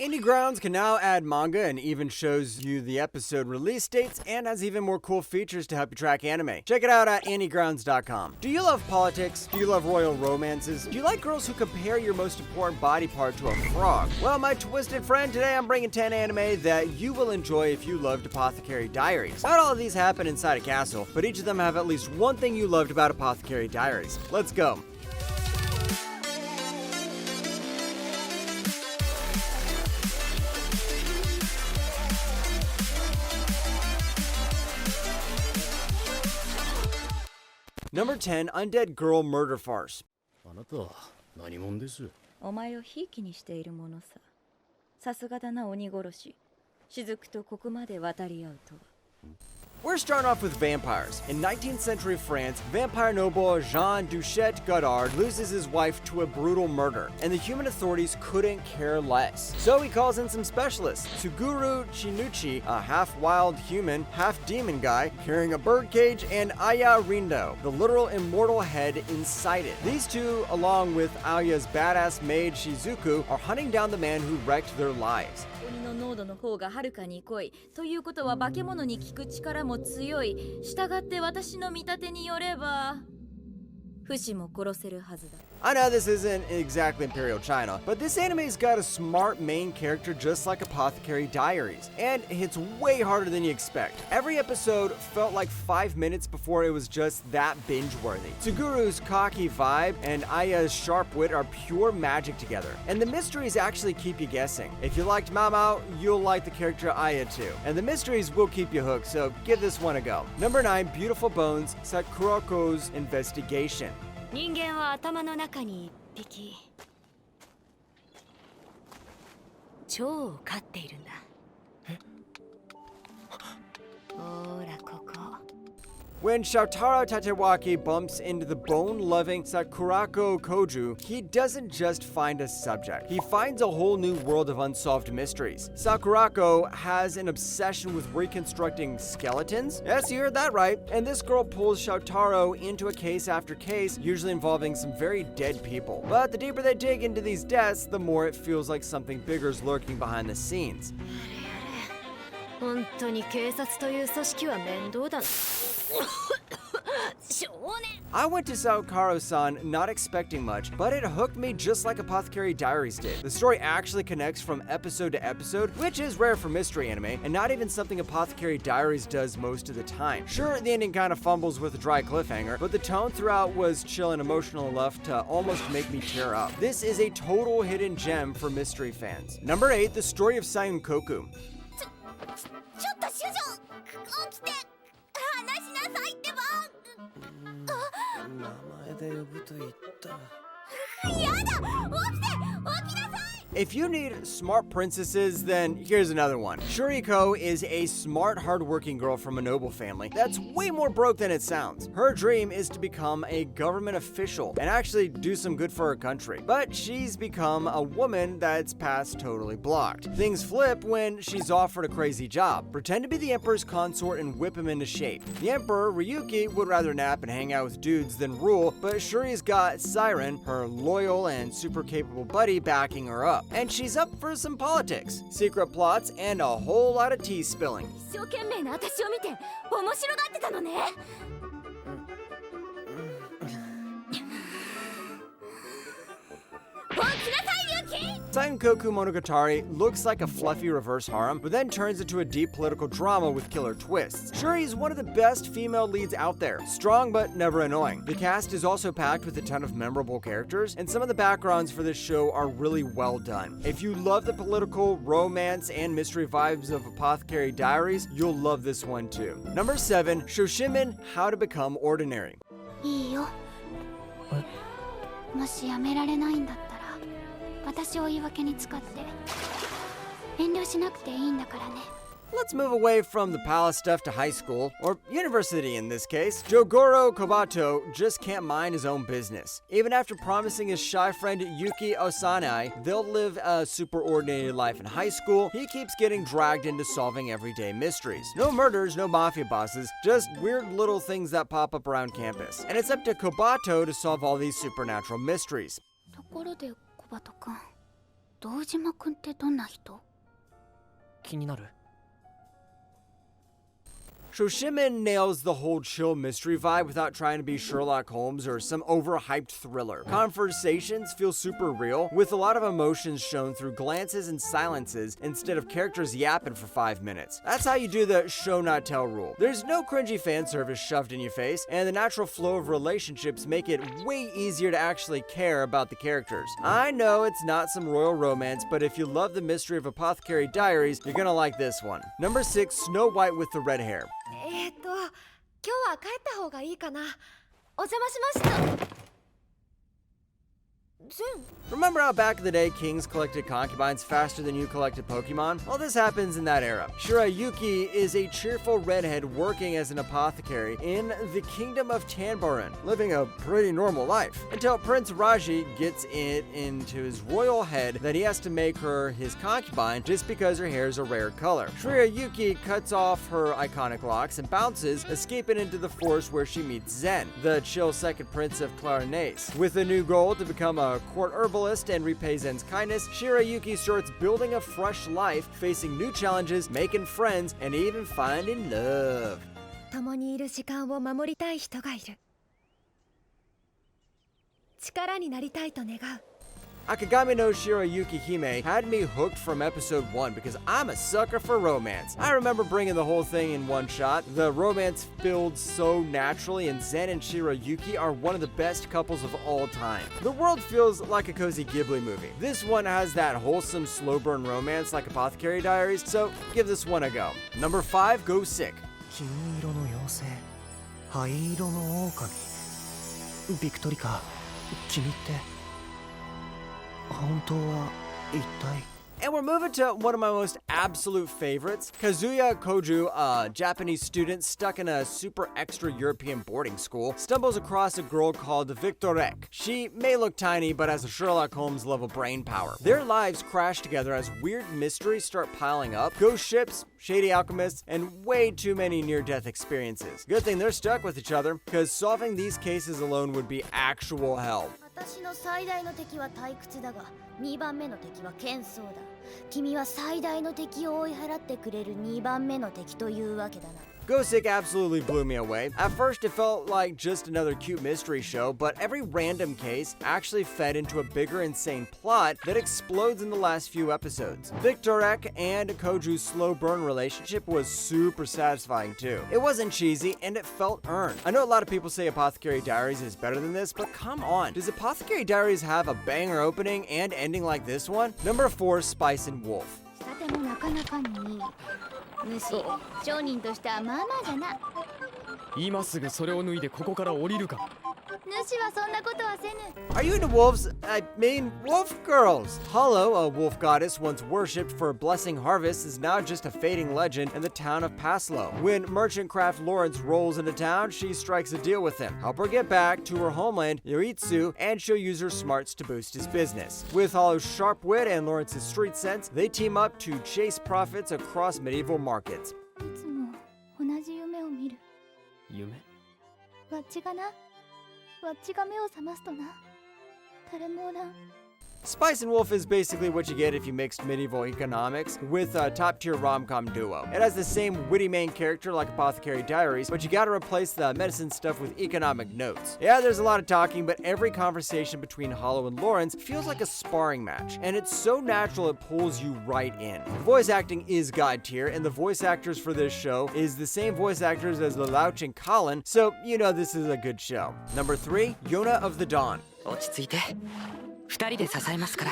Indie Grounds can now add manga and even shows you the episode release dates and has even more cool features to help you track anime. Check it out at indiegrounds.com. Do you love politics? Do you love royal romances? Do you like girls who compare your most important body part to a frog? Well, my twisted friend, today I'm bringing 10 anime that you will enjoy if you loved Apothecary Diaries. Not all of these happen inside a castle, but each of them have at least one thing you loved about Apothecary Diaries. Let's go. Number 10, Undead Girl Murder Farce. あなたは何者です？お前をひいきにしているものさ。さすがだな鬼殺し。雫とここまで渡り合うとは。We're starting off with vampires. In 19th century France, vampire noble Jean Duchette Godard loses his wife to a brutal murder, and the human authorities couldn't care less. So he calls in some specialists. Suguru Chinuchi, a half-wild human, half-demon guy, carrying a birdcage, and Aya Rindo, the literal immortal head inside it. These two, along with Aya's badass maid Shizuku, are hunting down the man who wrecked their lives. 鬼の濃度の方がはるかに濃いということは化け物に効く力も強い。従って私の見立てによれば不死も殺せるはずだ。I know this isn't exactly Imperial China, but this anime's got a smart main character just like Apothecary Diaries, and it's way harder than you expect. Every episode felt like 5 minutes before it was just that binge-worthy. Tsuguru's cocky vibe and Aya's sharp wit are pure magic together, and the mysteries actually keep you guessing. If you liked Mao Mao, you'll like the character Aya too, and the mysteries will keep you hooked, so give this one a go. Number 9, Beautiful Bones, Sakurako's Investigation. 人間は頭の中に一匹蝶を飼っているんだ。ほらここ。When Shoutaro Tatewaki bumps into the bone-loving Sakurako Koju, he doesn't just find a subject. He finds a whole new world of unsolved mysteries. Sakurako has an obsession with reconstructing skeletons. Yes, you heard that right. And this girl pulls Shoutaro into a case after case, usually involving some very dead people. But the deeper they dig into these deaths, the more it feels like something bigger is lurking behind the scenes. 本当に警察という組織は面倒だな。I went to Saokaro-san not expecting much, but it hooked me just like Apothecary Diaries did. The story actually connects from episode to episode, which is rare for mystery anime, and not even something Apothecary Diaries does most of the time. Sure, the ending kind of fumbles with a dry cliffhanger, but the tone throughout was chill and emotional enough to almost make me tear up. This is a total hidden gem for mystery fans. Number 8, The Story of Sayunkoku. ちょっと主女起きて話しなさいってば。名前で呼ぶと言った。やだ、起きて起きなさい。 If you need smart princesses, then here's another one. Shuriko is a smart, hardworking girl from a noble family that's way more broke than it sounds. Her dream is to become a government official and actually do some good for her country. But she's become a woman that's past totally blocked. Things flip when she's offered a crazy job. Pretend to be the emperor's consort and whip him into shape. The emperor, Ryuki, would rather nap and hang out with dudes than rule, but Shuri's got Siren, her loyal and super capable buddy, backing her up. And she's up for some politics, secret plots, and a whole lot of tea spilling. 一生懸命な私を見て面白がってたのね。起きなさい、ユキ。 Tainkoku Monogatari looks like a fluffy reverse harem, but then turns into a deep political drama with killer twists. Shuri is one of the best female leads out there, strong but never annoying. The cast is also packed with a ton of memorable characters, and some of the backgrounds for this show are really well done. If you love the political, romance, and mystery vibes of Apothecary Diaries, you'll love this one too. Number 7, Shoshimin, How to Become Ordinary. いいよ。もしやめられないんだったら私を言い訳に使って遠慮しなくていいんだからね。 Let's move away from the palace stuff to high school, or university in this case. Jogoro Kobato just can't mind his own business. Even after promising his shy friend Yuki Osanai they'll live a super ordinary life in high school, he keeps getting dragged into solving everyday mysteries. No murders, no mafia bosses, just weird little things that pop up around campus. And it's up to Kobato to solve all these supernatural mysteries. ところで小鳩くん、堂島くんってどんな人？気になる。Shoshimin nails the whole chill mystery vibe without trying to be Sherlock Holmes or some overhyped thriller. Conversations feel super real, with a lot of emotions shown through glances and silences instead of characters yapping for 5 minutes. That's how you do the show not tell rule. There's no cringy fan service shoved in your face, and the natural flow of relationships make it way easier to actually care about the characters. I know it's not some royal romance, but if you love the mystery of Apothecary Diaries, you're gonna like this one. Number 6, Snow White with the Red Hair. 今日は帰った方がいいかな。お邪魔しました。Remember how back in the day kings collected concubines faster than you collected Pokemon? Well, this happens in that era. Shirayuki is a cheerful redhead working as an apothecary in the kingdom of Tanbarin, living a pretty normal life, until Prince Raji gets it into his royal head that he has to make her his concubine just because her hair is a rare color. Shirayuki cuts off her iconic locks and bounces, escaping into the forest where she meets Zen, the chill second prince of Clarinets. With a new goal to become a court herbalist and repay Zen's kindness, Shirayuki starts building a fresh life, facing new challenges, making friends, and even finding love. 共にいる時間を守りたい人がいる。力になりたいと願う。Akagami no Shirayuki Hime had me hooked from episode 1 because I'm a sucker for romance. I remember bringing the whole thing in one shot. The romance builds so naturally, and Zen and Shirayuki are one of the best couples of all time. The world feels like a cozy Ghibli movie. This one has that wholesome slow burn romance like Apothecary Diaries, so give this one a go. Number 5, Go Sick. 金色の妖精、灰色の狼。ビクトリカ、君って。本当は一体。 And we're moving to one of my most absolute favorites. Kazuya Koju, a Japanese student stuck in a super extra European boarding school, stumbles across a girl called Victorek. She may look tiny, but has a Sherlock Holmes level brain power. Their lives crash together as weird mysteries start piling up, ghost ships, shady alchemists, and way too many near-death experiences. Good thing they're stuck with each other, because solving these cases alone would be actual hell. 私の最大の敵は退屈だが、2番目の敵は喧騒だ。君は最大の敵を追い払ってくれる2番目の敵というわけだな。Go Sick absolutely blew me away. At first, it felt like just another cute mystery show, but every random case actually fed into a bigger, insane plot that explodes in the last few episodes. Victorek and Koju's slow burn relationship was super satisfying too. It wasn't cheesy, and it felt earned. I know a lot of people say Apothecary Diaries is better than this, but come on. Does Apothecary Diaries have a banger opening and ending like this one? Number 4, Spice and Wolf. 仕立てもなかなかにいい。主、商人としてはまあまあじゃな。今すぐそれを脱いでここから降りるか。主はそんなことはせぬ。 Are you into wolves? I mean, wolf girls! Hollow, a wolf goddess once worshipped for blessing harvests, is now just a fading legend in the town of Paslow. When merchant craft Lawrence rolls into town, she strikes a deal with him. Help her get back to her homeland, Yoritsu, and she'll use her smarts to boost his business. With Hollow's sharp wit and Lawrence's street sense, they team up to chase profits across medieval markets. いつも同じ夢を見る。夢？わっちがな。わっちが目を覚ますとな。誰もおらん。 Spice and Wolf is basically what you get if you mixed medieval economics with a top-tier rom-com duo. It has the same witty main character like Apothecary Diaries, but you gotta replace the medicine stuff with economic notes. Yeah, there's a lot of talking, but every conversation between Hollow and Lawrence feels like a sparring match, and it's so natural it pulls you right in. The voice acting is god tier, and the voice actors for this show is the same voice actors as Lelouch and Colin, so you know this is a good show. Number 3, Yona of the Dawn. 落ち着いて。2人で支えますから。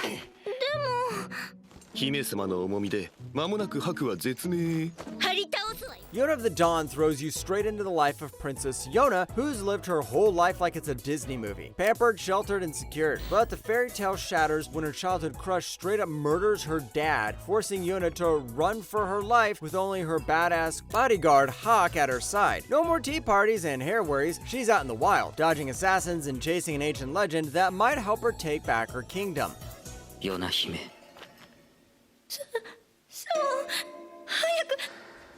姫様の重みで間もなく白は絶命。 Yona of the Dawn throws you straight into the life of Princess Yona, who's lived her whole life like it's a Disney movie. Pampered, sheltered, and secured. But the fairy tale shatters when her childhood crush straight up murders her dad, forcing Yona to run for her life with only her badass bodyguard Hawk at her side. No more tea parties and hair worries, she's out in the wild, dodging assassins and chasing an ancient legend that might help her take back her kingdom. ヨナ姫。早く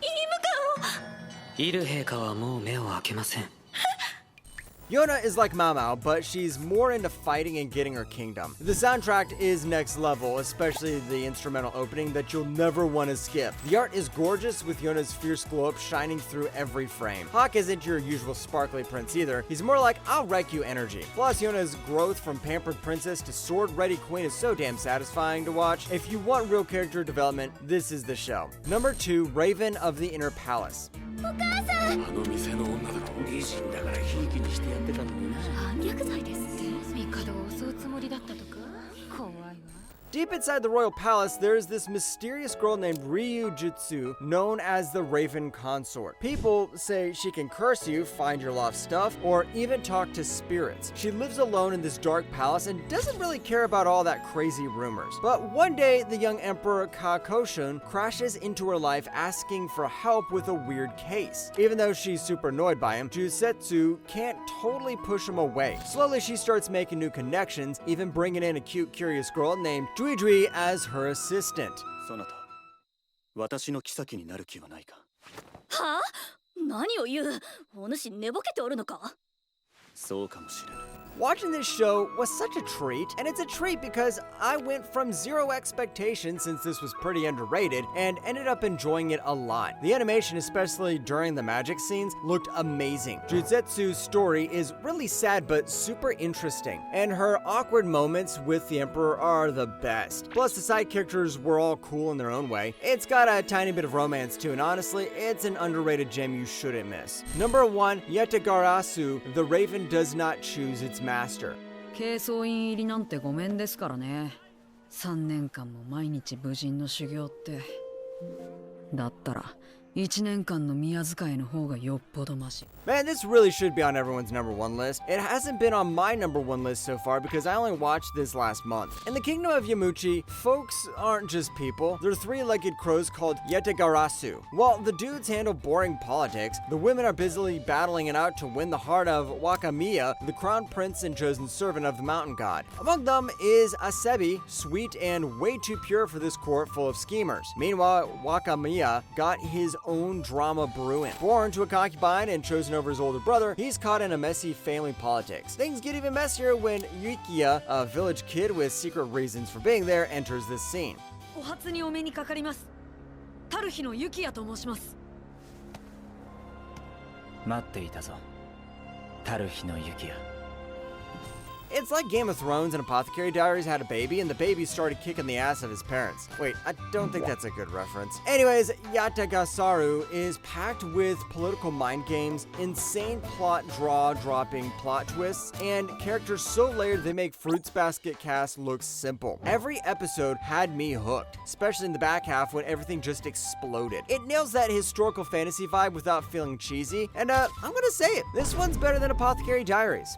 イルカを。イル陛下はもう目を開けません。Yona is like Mao Mao, but she's more into fighting and getting her kingdom. The soundtrack is next level, especially the instrumental opening that you'll never want to skip. The art is gorgeous with Yona's fierce glow-up shining through every frame. Hawk isn't your usual sparkly prince either. He's more like I'll wreck you energy. Plus, Yona's growth from pampered princess to sword-ready queen is so damn satisfying to watch. If you want real character development, this is the show. Number 2, Raven of the Inner Palace. あの店の女だろ美人だからひいきにしてやってたのにな反逆罪ですって帝を襲うつもりだったとか怖いわ Deep inside the royal palace, there is this mysterious girl named Ryu Jutsu, known as the Raven Consort. People say she can curse you, find your lost stuff, or even talk to spirits. She lives alone in this dark palace and doesn't really care about all that crazy rumors. But one day, the young emperor Kakoshun crashes into her life asking for help with a weird case. Even though she's super annoyed by him, Jusetsu can't totally push him away. Slowly, she starts making new connections, even bringing in a cute, curious girl named Dui as her assistant. そなた、私の妃になる気はないか。はあ？何を言う？お主寝ぼけておるのか？そうかもしれない。 Watching this show was such a treat, and it's a treat because I went from zero expectations since this was pretty underrated and ended up enjoying it a lot. The animation, especially during the magic scenes, looked amazing. Juzetsu's story is really sad but super interesting, and her awkward moments with the Emperor are the best. Plus, the side characters were all cool in their own way. It's got a tiny bit of romance too, and honestly, it's an underrated gem you shouldn't miss. Number 1, Yatagarasu, the Raven does not choose its master. 軽装院入りなんてごめんですからね。3年間も毎日武人の修行って。だったら1年間の宮遣いの方がよっぽどマシ。 Man, this really should be on everyone's number 1 list. It hasn't been on my number 1 list so far because I only watched this last month. In the kingdom of Yamuchi, folks aren't just people. They're 3-legged crows called Yetagarasu. While the dudes handle boring politics, the women are busily battling it out to win the heart of Wakamiya, the crown prince and chosen servant of the mountain god. Among them is Asebi, sweet and way too pure for this court full of schemers. Meanwhile, Wakamiya got his own drama brewing. Born to a concubine and chosen over his older brother, he's caught in a messy family politics. Things get even messier when Yukiya, a village kid with secret reasons for being there, enters this scene. お初にお目にかかります。タルヒのユキヤと申します。待っていたぞ。タルヒのユキヤ。 It's like Game of Thrones and Apothecary Diaries had a baby and the baby started kicking the ass of his parents. Wait, I don't think that's a good reference. Anyways, Yatagasaru is packed with political mind games, insane plot draw-dropping plot twists, and characters so layered they make Fruits Basket cast look simple. Every episode had me hooked, especially in the back half when everything just exploded. It nails that historical fantasy vibe without feeling cheesy, and I'm gonna say it, this one's better than Apothecary Diaries.